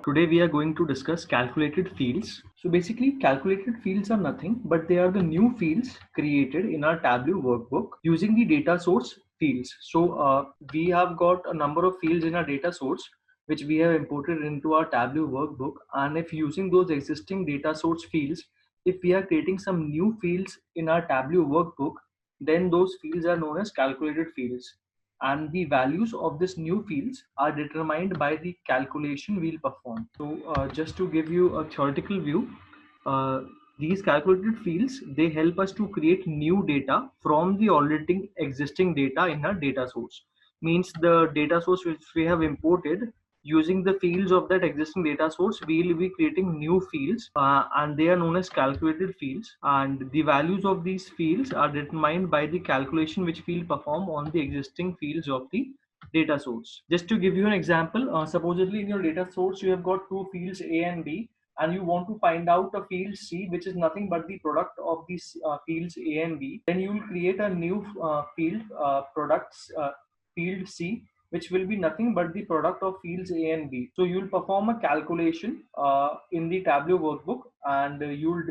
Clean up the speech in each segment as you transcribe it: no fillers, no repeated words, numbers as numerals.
Today we are going to discuss calculated fields. So basically calculated fields are nothing but they are the new fields created in our Tableau workbook using the data source fields. So we have got a number of fields in our data source which we have imported into our Tableau workbook, and if using those existing data source fields, if we are creating some new fields in our Tableau workbook, then those fields are known as calculated fields, and the values of this new fields are determined by the calculation we'll perform. So just to give you a theoretical view, uh, these calculated fields, they help us to create new data from the already existing data in our data source. Means the data source which we have imported, using the fields of that existing data source, we will be creating new fields, and they are known as calculated fields, and the values of these fields are determined by the calculation which we'll perform on the existing fields of the data source. Just to give you an example, supposedly in your data source you have got two fields A and B, and you want to find out a field C which is nothing but the product of these fields A and B, then you will create a new field, products field C, which will be nothing but the product of fields A and B. So you'll perform a calculation in the Tableau workbook, and you'll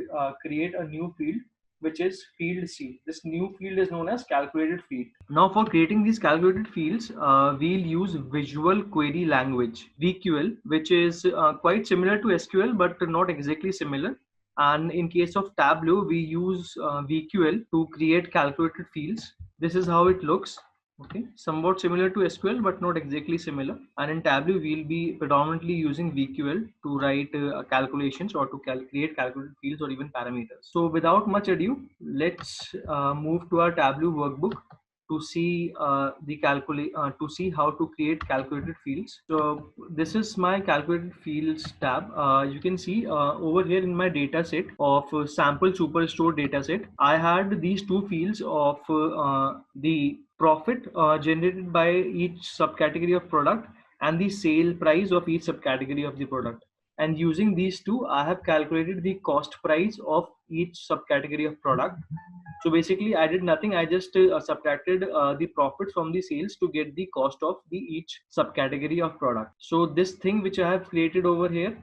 create a new field which is field C. This new field is known as calculated field. Now for creating these calculated fields, we'll use Visual Query Language, VQL, which is quite similar to SQL but not exactly similar. And in case of Tableau, we use VQL to create calculated fields. This is how it looks. Okay, somewhat similar to SQL but not exactly similar. And in Tableau we'll be predominantly using VQL to write calculations or to create calculated fields or even parameters. So without much ado, let's move to our Tableau workbook to see to see how to create calculated fields. So this is my calculated fields tab. You can see over here in my data set of sample superstore data set, I had these two fields of the profit generated by each subcategory of product and the sale price of each subcategory of the product. And using these two, I have calculated the cost price of each subcategory of product. So basically I did nothing. I just subtracted the profit from the sales to get the cost of the each subcategory of product. So this thing which I have created over here,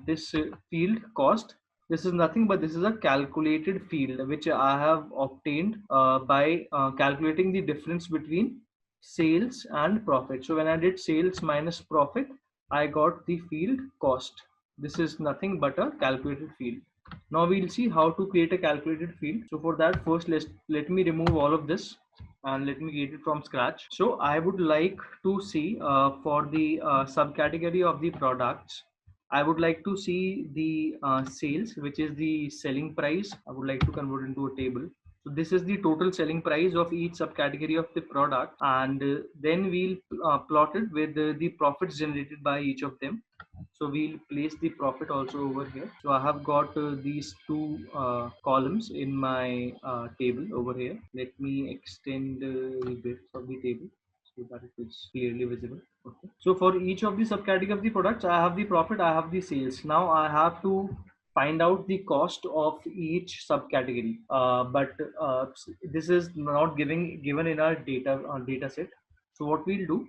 this field cost, this is nothing but this is a calculated field which I have obtained by calculating the difference between sales and profit. So when I did sales minus profit, I got the field cost. This is nothing but a calculated field. Now we'll see how to create a calculated field. So for that, first let me remove all of this and let me create it from scratch. So I would like to see for the subcategory of the products, I would like to see the sales, which is the selling price. I would like to convert into a table. So this is the total selling price of each subcategory of the product, and then we'll plot it with the profits generated by each of them. So we'll place the profit also over here. So I have got these two columns in my table over here. Let me extend the bits of the table so that it is clearly visible. Okay. So for each of the subcategory of the products, I have the profit, I have the sales. Now I have to find out the cost of each subcategory. But this is not given in our data set. So what we'll do,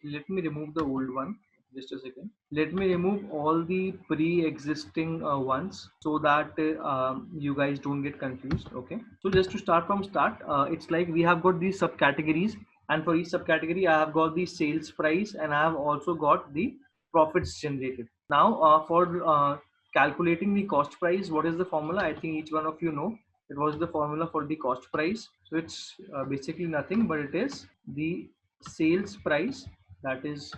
let me remove the old one. Just a second. Let me remove all the pre-existing ones so that you guys don't get confused. Okay. So just to start from start, it's like we have got these subcategories, and for each subcategory, I have got the sales price and I have also got the profits generated. Now, for calculating the cost price, what is the formula? I think each one of you know. It was the formula for the cost price. So it's basically nothing, but it is the sales price, that is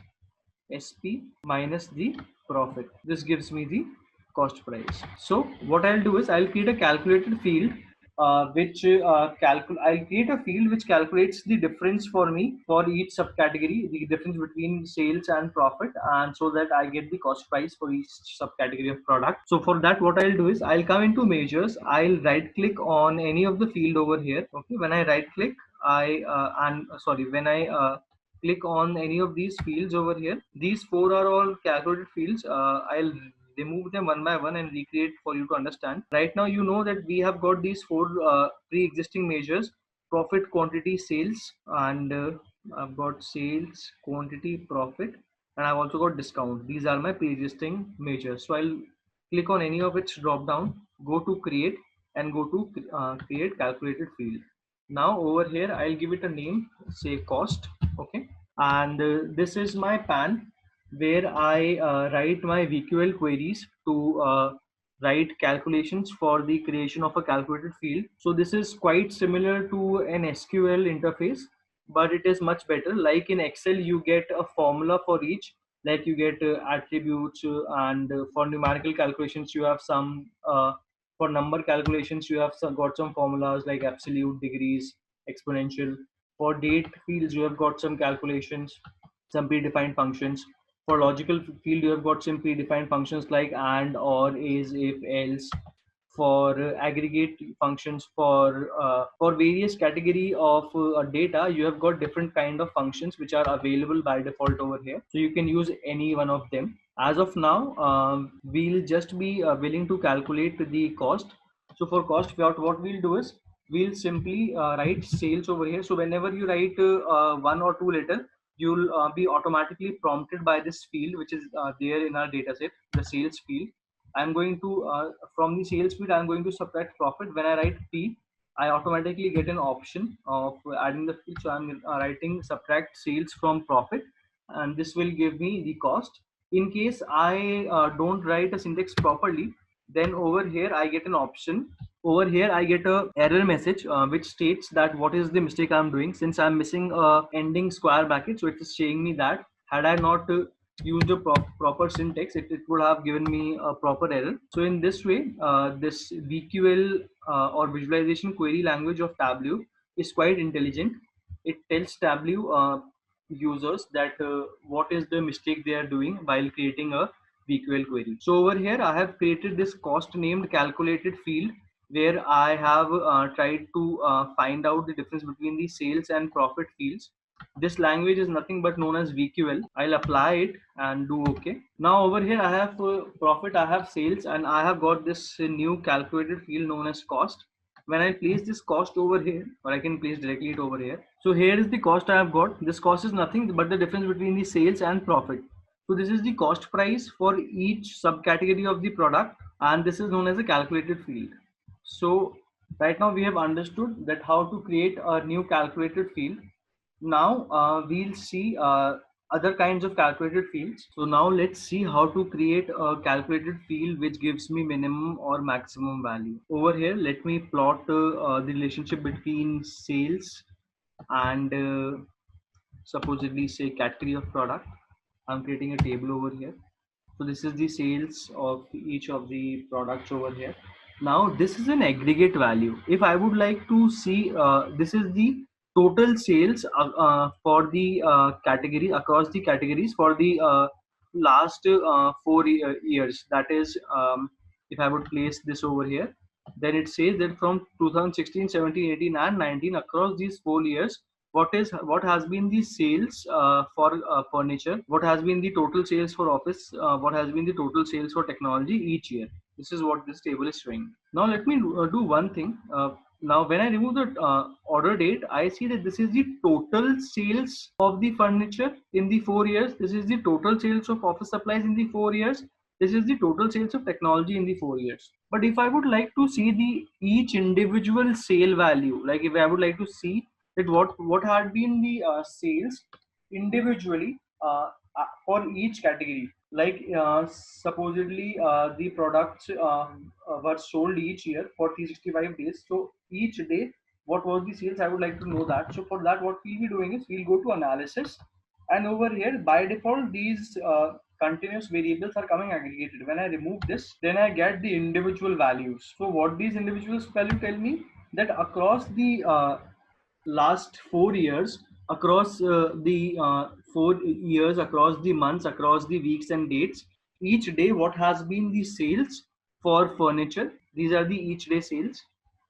SP minus the profit. This gives me the cost price. So what I'll do is I'll create a calculated field I'll create a field which calculates the difference for me for each subcategory, the difference between sales and profit, and so that I get the cost price for each subcategory of product. So for that, what I'll do is I'll come into measures. I'll right click on any of the field over here. Okay, when I right click, when I click on any of these fields over here, these four are all calculated fields. I'll remove them one by one and recreate for you to understand. Right now, you know that we have got these four pre-existing measures: profit, quantity, sales, and I've got sales, quantity, profit, and I've also got discount. These are my pre-existing measures. So I'll click on any of its drop down, go to create, and go to create calculated field. Now over here, I'll give it a name, say cost. Okay. And this is my pan where I write my VQL queries to write calculations for the creation of a calculated field. So this is quite similar to an SQL interface, but it is much better. Like in Excel, you get a formula for each, like you get attributes, and for numerical calculations, you have some, for number calculations, you have got some formulas like absolute, degrees, exponential. For date fields, you have got some calculations, some predefined functions. For logical field, you have got some predefined functions like and, or, is, if, else. For aggregate functions, for various category of data, you have got different kind of functions which are available by default over here, so you can use any one of them. As of now, we'll just be willing to calculate the cost. So for cost, what we'll do is we'll simply write sales over here. So whenever you write one or two letter, you'll be automatically prompted by this field which is there in our data set, the sales field. I'm going to, from the sales field, I'm going to subtract profit. When I write P, I automatically get an option of adding the field. So I'm writing subtract sales from profit, and this will give me the cost. In case I don't write a syntax properly, then over here I get an option. Over here I get a error message which states that what is the mistake I'm doing. Since I'm missing a ending square bracket, so it is showing me that had I not used a proper syntax, it would have given me a proper error. So in this way, this VQL or visualization query language of Tableau is quite intelligent. It tells Tableau users that what is the mistake they are doing while creating a VQL query. So over here, I have created this cost named calculated field where I have tried to find out the difference between the sales and profit fields. This language is nothing but known as VQL. I'll apply it and do OK. Now over here I have profit, I have sales, and I have got this new calculated field known as cost. When I place this cost over here, or I can place directly it over here. So here is the cost I have got. This cost is nothing but the difference between the sales and profit. So this is the cost price for each subcategory of the product, and this is known as a calculated field. So right now we have understood that how to create a new calculated field. Now we'll see other kinds of calculated fields. So now let's see how to create a calculated field which gives me minimum or maximum value. Over here, let me plot the relationship between sales and supposedly say category of product. I'm creating a table over here. So this is the sales of each of the products over here. Now this is an aggregate value. If I would like to see, this is the total sales for the category across the categories for the last 4 years. That is, if I would place this over here, then it says that from 2016, 17, 18, and 19 across these 4 years, what has been the sales for furniture, what has been the total sales for office, what has been the total sales for technology each year. This is what this table is showing. Now let me do one thing. Now when I remove the order date, I see that this is the total sales of the furniture in the 4 years. This is the total sales of office supplies in the 4 years. This is the total sales of technology in the 4 years. But if I would like to see the each individual sale value, like if I would like to see that what had been the sales individually for each category, like supposedly the products were sold each year for 365 days. So each day what was the sales, I would like to know that. So for that, what we'll be doing is we'll go to analysis, and over here by default these continuous variables are coming aggregated. When I remove this, then I get the individual values. So what these individual values tell me, that across the last 4 years, across the 4 years, across the months, across the weeks and dates, each day what has been the sales for furniture. These are the each day sales.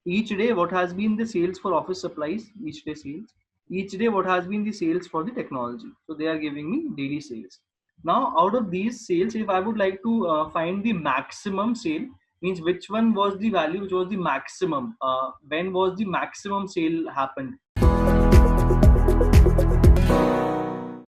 Each day what has been the sales for office supplies, each day sales. Each day what has been the sales for the technology. So they are giving me daily sales. Now out of these sales, if I would like to find the maximum sale, means which one was the value which was the maximum, when was the maximum sale happened.